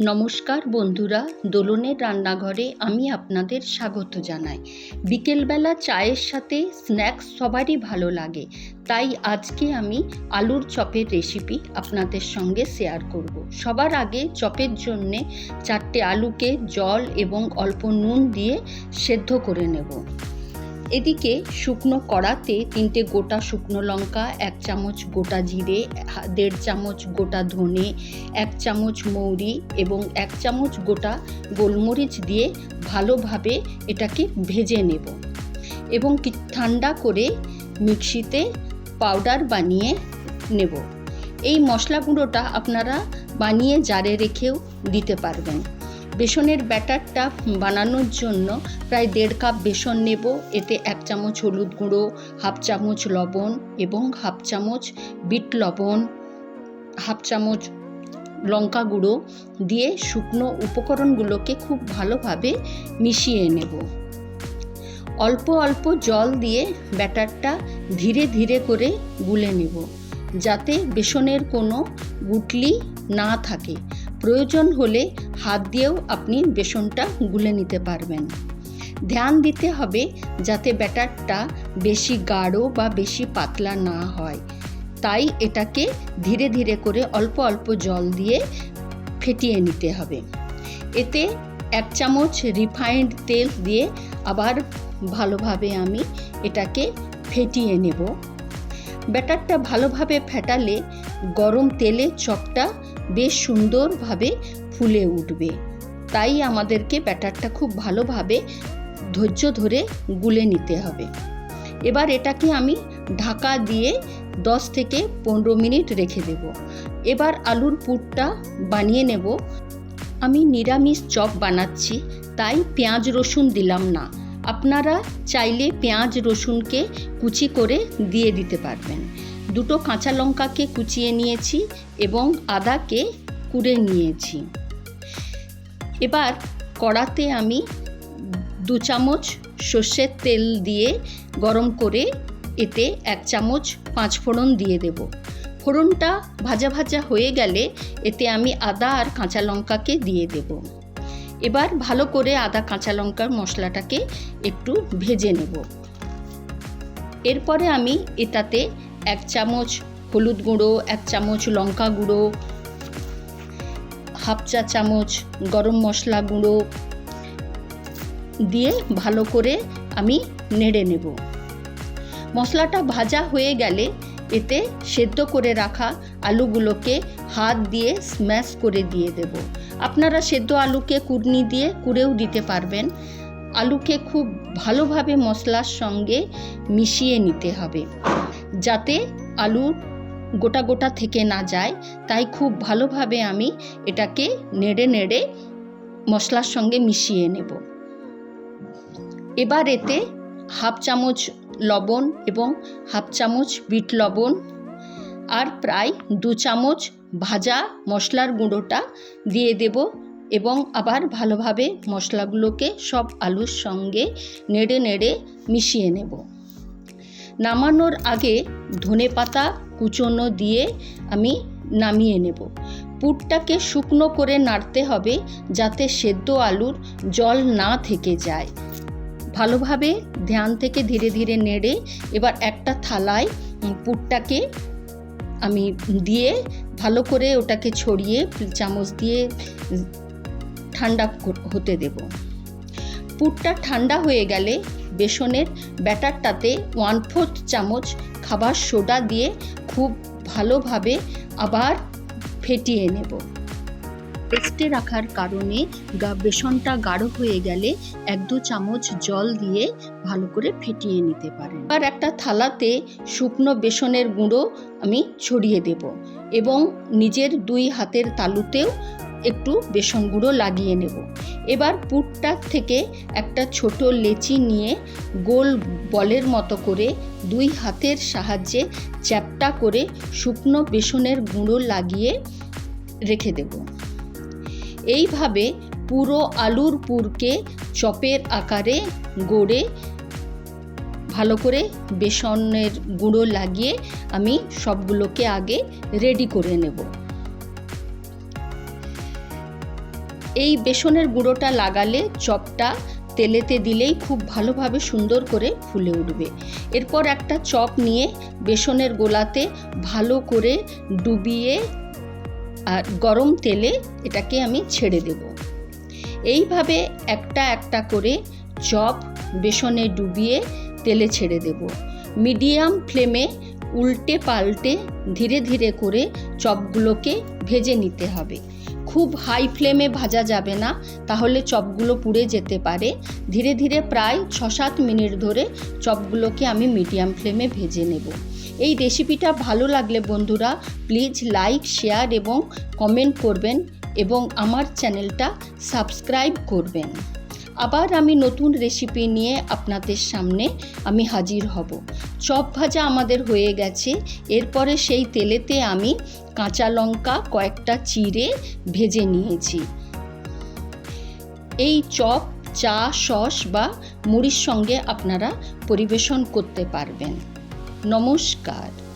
নমস্কার বন্ধুরা, দোলনের রান্নাঘরে আমি আপনাদের স্বাগত জানাই। বিকেলবেলা চায়ের সাথে স্ন্যাক্স সবারই ভালো লাগে, তাই আজকে আমি আলুর চপের রেসিপি আপনাদের সঙ্গে শেয়ার করব। সবার আগে চপের জন্যে 4টে আলুকে জল এবং অল্প নুন দিয়ে সেদ্ধ করে নেব। এদিকে শুকনো কড়াতে 3টে গোটা শুকনো লঙ্কা, 1 চামচ গোটা জিরে, 1.5 চামচ গোটা ধনে, 1 চামচ মৌরি এবং 1 চামচ গোটা গোলমরিচ দিয়ে ভালোভাবে এটাকে ভেজে নেব এবং ঠান্ডা করে মিক্সিতে পাউডার বানিয়ে নেব। এই মশলা গুঁড়োটা আপনারা বানিয়ে জারে রেখেও দিতে পারবেন। বেসনের ব্যাটারটা বানানোর জন্য প্রায় 1.5 কাপ বেসন নেব। এতে 1 চামচ হলুদ গুঁড়ো, 1/2 চামচ লবণ এবং 1/2 চামচ বিট লবণ, 1/2 চামচ লঙ্কা গুঁড়ো দিয়ে শুকনো উপকরণগুলোকে খুব ভালোভাবে মিশিয়ে নেব। অল্প অল্প জল দিয়ে ব্যাটারটা ধীরে ধীরে করে গুলে নেব, যাতে বেসনের কোনো গুটলি না থাকে। প্রয়োজন হলে হাত দিয়েও আপনি বেসনটা গুলে নিতে পারবেন। ধ্যান দিতে হবে যাতে ব্যাটারটা বেশি গাঢ় বা বেশি পাতলা না হয়, তাই এটাকে ধীরে ধীরে করে অল্প অল্প জল দিয়ে ফেটিয়ে নিতে হবে। এতে 1 চামচ রিফাইন্ড তেল দিয়ে আবার ভালোভাবে আমি এটাকে ফেটিয়ে নেব। ব্যাটারটা ভালোভাবে ফেটালে গরম তেলে চপটা বেশ সুন্দরভাবে ফুলে উঠবে, তাই আমাদেরকে ব্যাটারটা খুব ভালোভাবে ধৈর্য ধরে গুলে নিতে হবে। এবার এটাকে আমি ঢাকা দিয়ে 10 থেকে 15 মিনিট রেখে দেব। এবার আলুর পুরটা বানিয়ে নেব। আমি নিরামিষ চপ বানাচ্ছি, তাই পেঁয়াজ রসুন দিলাম না। আপনারা চাইলে পেঁয়াজ রসুনকে কুচি করে দিয়ে দিতে পারবেন। 2টো কাঁচা লঙ্কাকে কুচিয়ে নিয়েছি এবং আদাকে কুড়ে নিয়েছি। এবার কড়াতে আমি 2 চামচ সর্ষের তেল দিয়ে গরম করে এতে 1 চামচ 5 ফোড়ন দিয়ে দেব। ফোড়নটা ভাজা ভাজা হয়ে গেলে এতে আমি আদা আর কাঁচা লঙ্কাকে দিয়ে দেব। এবার ভালো করে আদা কাঁচা লঙ্কার মশলাটাকে একটু ভেজে নেব। এরপরে আমি এটাতে 1 চামচ হলুদ গুঁড়ো, 1 চামচ লঙ্কা গুঁড়ো, 1/2 চা চামচ গরম মশলা গুঁড়ো দিয়ে ভালো করে আমি নেড়ে নেব। মশলাটা ভাজা হয়ে গেলে এতে সেদ্ধ করে রাখা আলুগুলোকে হাত দিয়ে স্ম্যাশ করে দিয়ে দেব। আপনারা সেদ্ধ আলুকে কুড়নি দিয়ে কুড়েও দিতে পারবেন। আলুকে খুব ভালোভাবে মশলার সঙ্গে মিশিয়ে নিতে হবে, যাতে আলু গোটা গোটা থেকে না যায়, তাই খুব ভালোভাবে আমি এটাকে নেড়ে নেড়ে মশলার সঙ্গে মিশিয়ে নেব। এবার এতে 1/2 চামচ লবণ এবং 1/2 চামচ বিট লবণ আর প্রায় 2 চামচ ভাজা মশলার গুঁড়োটা দিয়ে দেব এবং আবার ভালোভাবে মশলাগুলোকে সব আলুর সঙ্গে নেড়ে নেড়ে মিশিয়ে নেব। নামানোর আগে ধনেপাতা কুচনো দিয়ে আমি নামিয়ে নেব। পুরটাকে শুকনো করে নাড়তে হবে, যাতে সেদ্ধ আলুর জল না থেকে যায়। ভালোভাবে ধ্যান থেকে ধীরে ধীরে নেড়ে এবার একটা থালায় পুরটাকে আমি দিয়ে ভালো করে ওটাকে ছড়িয়ে চামচ দিয়ে ঠান্ডা হতে দেব। পুরটা ঠান্ডা হয়ে গেলে বেসনের ব্যাটারটাতে 1/4 চামচ খাবার সোডা দিয়ে খুব ভালোভাবে আবার ফেটিয়ে নেব। রেস্টে রাখার কারণে বেসনটা গাঢ় হয়ে গেলে 1-2 চামচ জল দিয়ে ভালো করে ফেটিয়ে নিতে পারেন। আর একটা থালাতে শুকনো বেসনের গুঁড়ো আমি ছড়িয়ে দেব এবং নিজের 2 হাতের তালুতেও একটু বেসন গুঁড়ো লাগিয়ে নেব। এবার পুরটার থেকে একটা ছোট লেচি নিয়ে গোল বলের মতো করে 2 হাতের সাহায্যে চ্যাপ্টা করে শুকনো বেসনের গুঁড়ো লাগিয়ে রেখে দেব। এইভাবে পুরো আলুর পুরকে চপের আকারে গড়ে ভালো করে বেসনের গুঁড়ো লাগিয়ে আমি সবগুলোকে আগে রেডি করে নেব। এই বেসনের গুঁড়োটা লাগালে চপটা তেলেতে দিলেই খুব ভালোভাবে সুন্দর করে ফুলে উঠবে। এরপর একটা চপ নিয়ে বেসনের গোলাতে ভালো করে ডুবিয়ে আর গরম তেলে এটাকে আমি ছেড়ে দেব। এইভাবে একটা একটা করে চপ বেসনে ডুবিয়ে তেলে ছেড়ে দেব। মিডিয়াম ফ্লেমে উল্টে পাল্টে ধীরে ধীরে করে চপগুলোকে ভেজে নিতে হবে। খুব হাই ফ্লেমে ভাজা যাবে না, তাহলে চপগুলো পুড়ে যেতে পারে। ধীরে ধীরে প্রায় 6-7 মিনিট ধরে চপগুলোকে আমি মিডিয়াম ফ্লেমে ভেজে নেব। এই রেসিপিটা ভালো লাগলে বন্ধুরা প্লিজ লাইক, শেয়ার এবং কমেন্ট করবেন এবং আমার চ্যানেলটা সাবস্ক্রাইব করবেন। আবার আমি নতুন রেসিপি নিয়ে আপনাদের সামনে আমি হাজির হব। চপ ভাজা আমাদের হয়ে গেছে। এরপরে সেই তেলেতে আমি কাঁচা লঙ্কা কয়েকটা চিড়ে ভেজে নিয়েছি। এই চপ চা, সস বা মুড়ির সঙ্গে আপনারা পরিবেশন করতে পারবেন। নমস্কার।